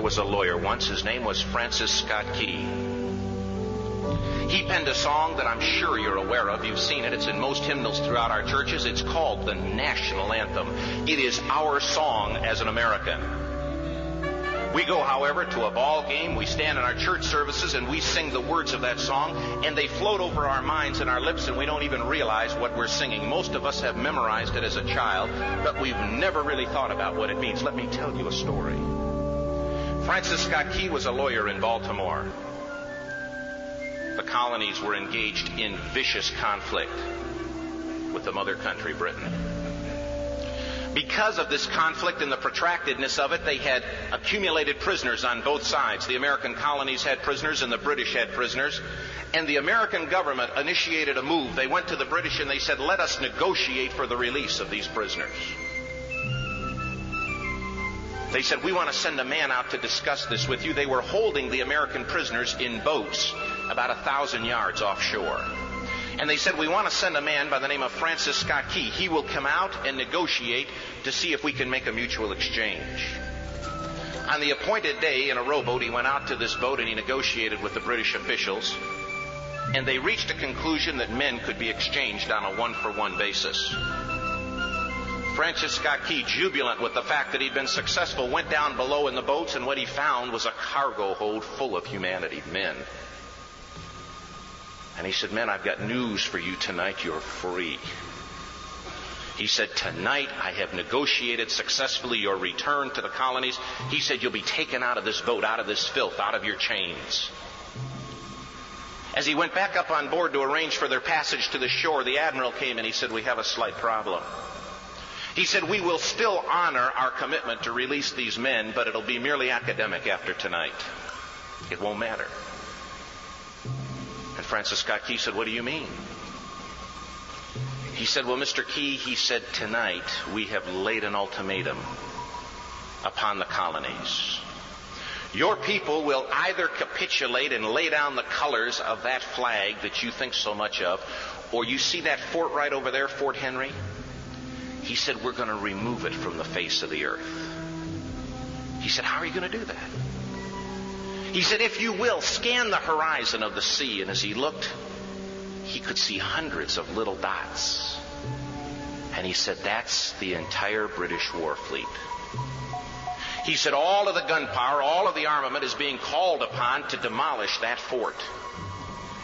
was a lawyer once. His name was Francis Scott Key. He penned a song that I'm sure you're aware of. You've seen it. It's in most hymnals throughout our churches. It's called the national anthem. It is our song as an American. We go, however, to a ball game. We stand in our church services and we sing the words of that song, and they float over our minds and our lips, and we don't even realize what we're singing. Most of us have memorized it as a child, but we've never really thought about what it means. Let me tell you a story. Francis Scott Key was a lawyer in Baltimore. The colonies were engaged in vicious conflict with the mother country, Britain. Because of this conflict and the protractedness of it, they had accumulated prisoners on both sides. The American colonies had prisoners and the British had prisoners. And the American government initiated a move. They went to the British and they said, let us negotiate for the release of these prisoners. They said, we want to send a man out to discuss this with you. They were holding the American prisoners in boats about 1,000 yards offshore. And they said, we want to send a man by the name of Francis Scott Key. He will come out and negotiate to see if we can make a mutual exchange. On the appointed day, in a rowboat, he went out to this boat and he negotiated with the British officials. And they reached a conclusion that men could be exchanged on a one-for-one basis. Francis Scott Key, jubilant with the fact that he'd been successful, went down below in the boats, and what he found was a cargo hold full of humanity, men. And he said, men, I've got news for you tonight. You're free. He said, tonight I have negotiated successfully your return to the colonies. He said, you'll be taken out of this boat, out of this filth, out of your chains. As he went back up on board to arrange for their passage to the shore, the admiral came and he said, we have a slight problem. He said, we will still honor our commitment to release these men, but it'll be merely academic after tonight. It won't matter. And Francis Scott Key said, what do you mean? He said, well, Mr. Key, he said, tonight we have laid an ultimatum upon the colonies. Your people will either capitulate and lay down the colors of that flag that you think so much of, or you see that fort right over there, Fort Henry? He said, we're going to remove it from the face of the earth. He said, how are you going to do that? He said, if you will, scan the horizon of the sea. And as he looked, he could see hundreds of little dots. And he said, that's the entire British war fleet. He said, all of the gunpowder, all of the armament is being called upon to demolish that fort.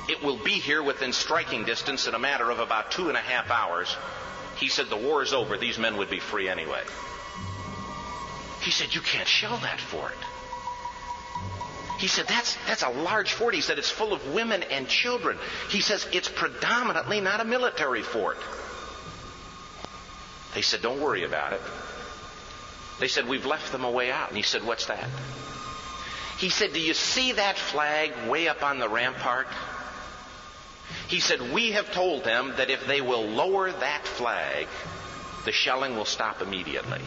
It will be here within striking distance in a matter of about 2.5 hours. He said, the war is over. These men would be free anyway. He said, you can't shell that fort. He said, that's a large fort. He said, it's full of women and children. He says, it's predominantly not a military fort. They said, don't worry about it. They said, we've left them a way out. And he said, what's that? He said, do you see that flag way up on the rampart? He said, we have told them that if they will lower that flag, the shelling will stop immediately.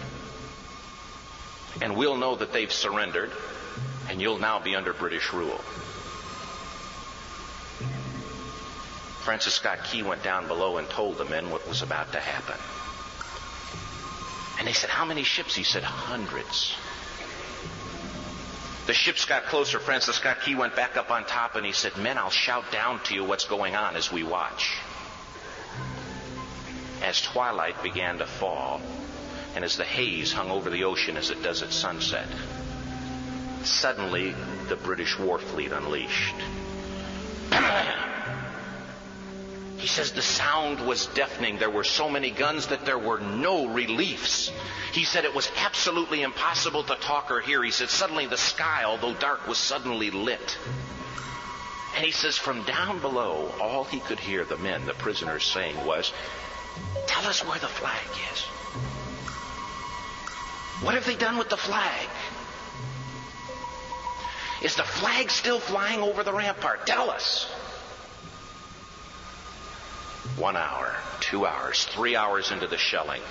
And we'll know that they've surrendered, and you'll now be under British rule. Francis Scott Key went down below and told the men what was about to happen. And they said, how many ships? He said, hundreds. The ships got closer. Francis Scott Key went back up on top and he said, men, I'll shout down to you what's going on as we watch. As twilight began to fall, and as the haze hung over the ocean as it does at sunset, suddenly the British war fleet unleashed. He says the sound was deafening. There were so many guns that there were no reliefs. He said it was absolutely impossible to talk or hear. He said suddenly the sky, although dark, was suddenly lit. And he says from down below, all he could hear the men, the prisoners, saying was, tell us where the flag is. What have they done with the flag? Is the flag still flying over the rampart? Tell us. 1 hour, 2 hours, 3 hours into the shelling,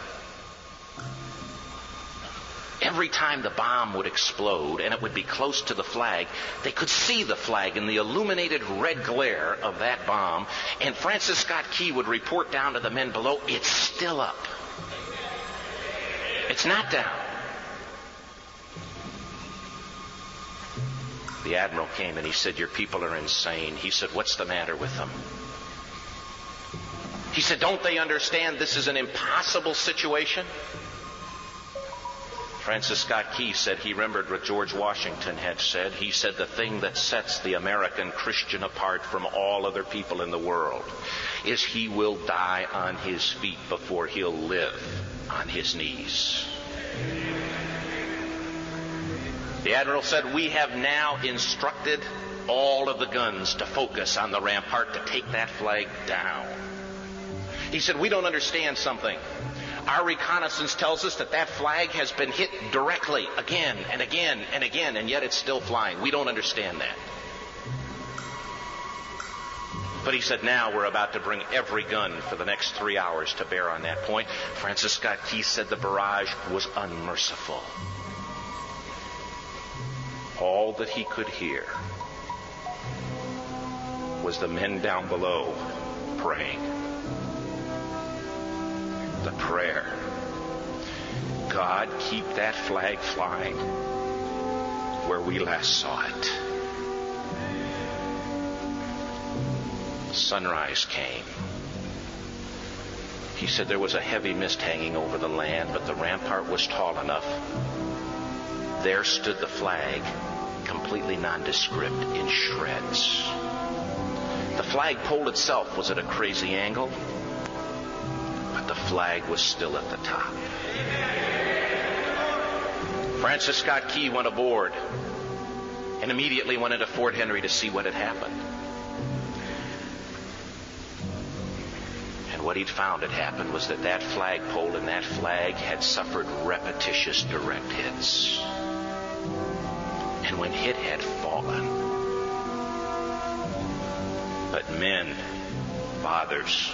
every time the bomb would explode and it would be close to the flag, they could see the flag in the illuminated red glare of that bomb. And Francis Scott Key would report down to the men below, it's still up. It's not down. The admiral came and he said, "Your people are insane." He said, "What's the matter with them?" He said, "Don't they understand this is an impossible situation?" Francis Scott Key said he remembered what George Washington had said. He said, "The thing that sets the American Christian apart from all other people in the world is he will die on his feet before he'll live on his knees." The admiral said, "We have now instructed all of the guns to focus on the rampart to take that flag down." He said, "We don't understand something. Our reconnaissance tells us that that flag has been hit directly again and again and again, and yet it's still flying. We don't understand that." But he said, "Now we're about to bring every gun for the next 3 hours to bear on that point." Francis Scott Key said the barrage was unmerciful. All that he could hear was the men down below praying. The prayer, "God, keep that flag flying where we last saw it." Sunrise came. He said there was a heavy mist hanging over the land, but the rampart was tall enough. There stood the flag, completely nondescript, in shreds. The flagpole itself was at a crazy angle, but the flag was still at the top. Francis Scott Key went aboard and immediately went into Fort Henry to see what had happened. And what he'd found had happened was that that flagpole and that flag had suffered repetitious direct hits. And when it had fallen, but men, fathers,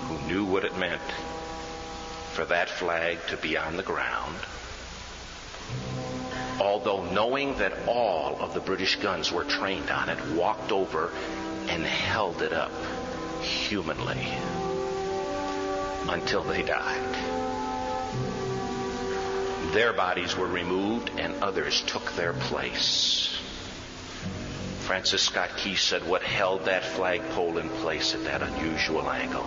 who knew what it meant for that flag to be on the ground, although knowing that all of the British guns were trained on it, walked over and held it up humanly until they died. Their bodies were removed and others took their place. Francis Scott Key said what held that flagpole in place at that unusual angle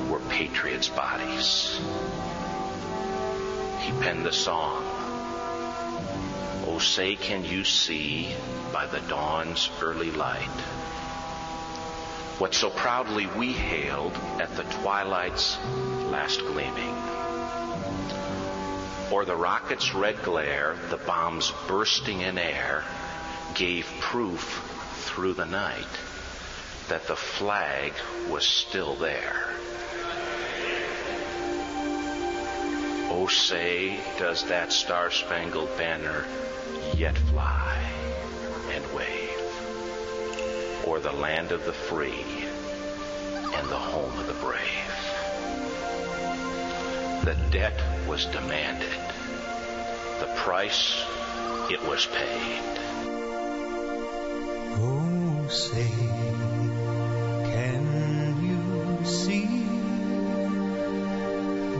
were patriots' bodies. He penned the song, "Oh, say can you see by the dawn's early light what so proudly we hailed at the twilight's last gleaming. O'er the rocket's red glare, the bombs bursting in air, gave proof through the night that the flag was still there. Oh, say, does that Star-Spangled Banner yet fly and wave o'er the land of the free and the home of the brave?" The debt was demanded. The price, it was paid. Oh, say, can you see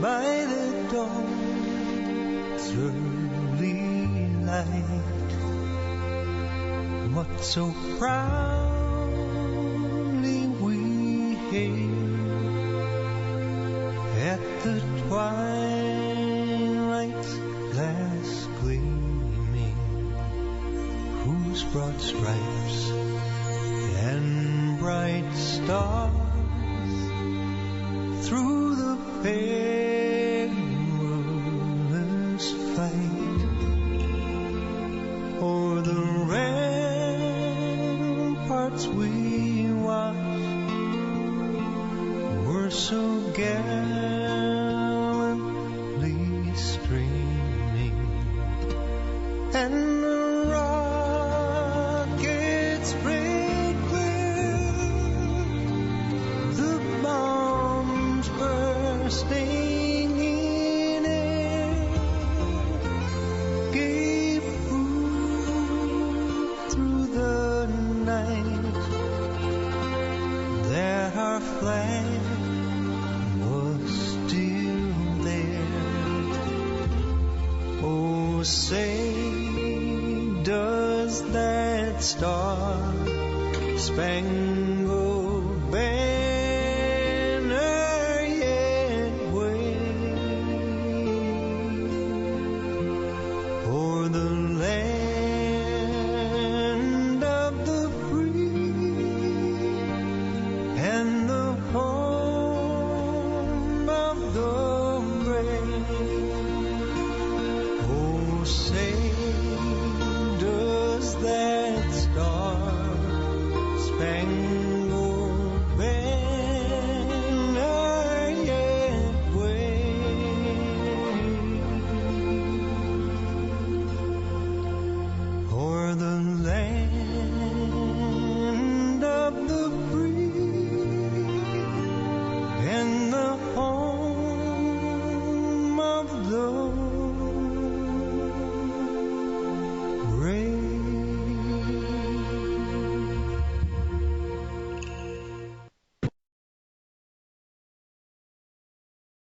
by the dawn's early light what so proudly we hailed at the twilight's last gleaming, whose broad stripes and bright stars through the perilous fight o'er the ramparts we watched were so gallantly streaming, and the rockets sprayed clear, the bombs bursting in air gave proof through the night that our flag was still there. Oh, say, does was that Star-Spangled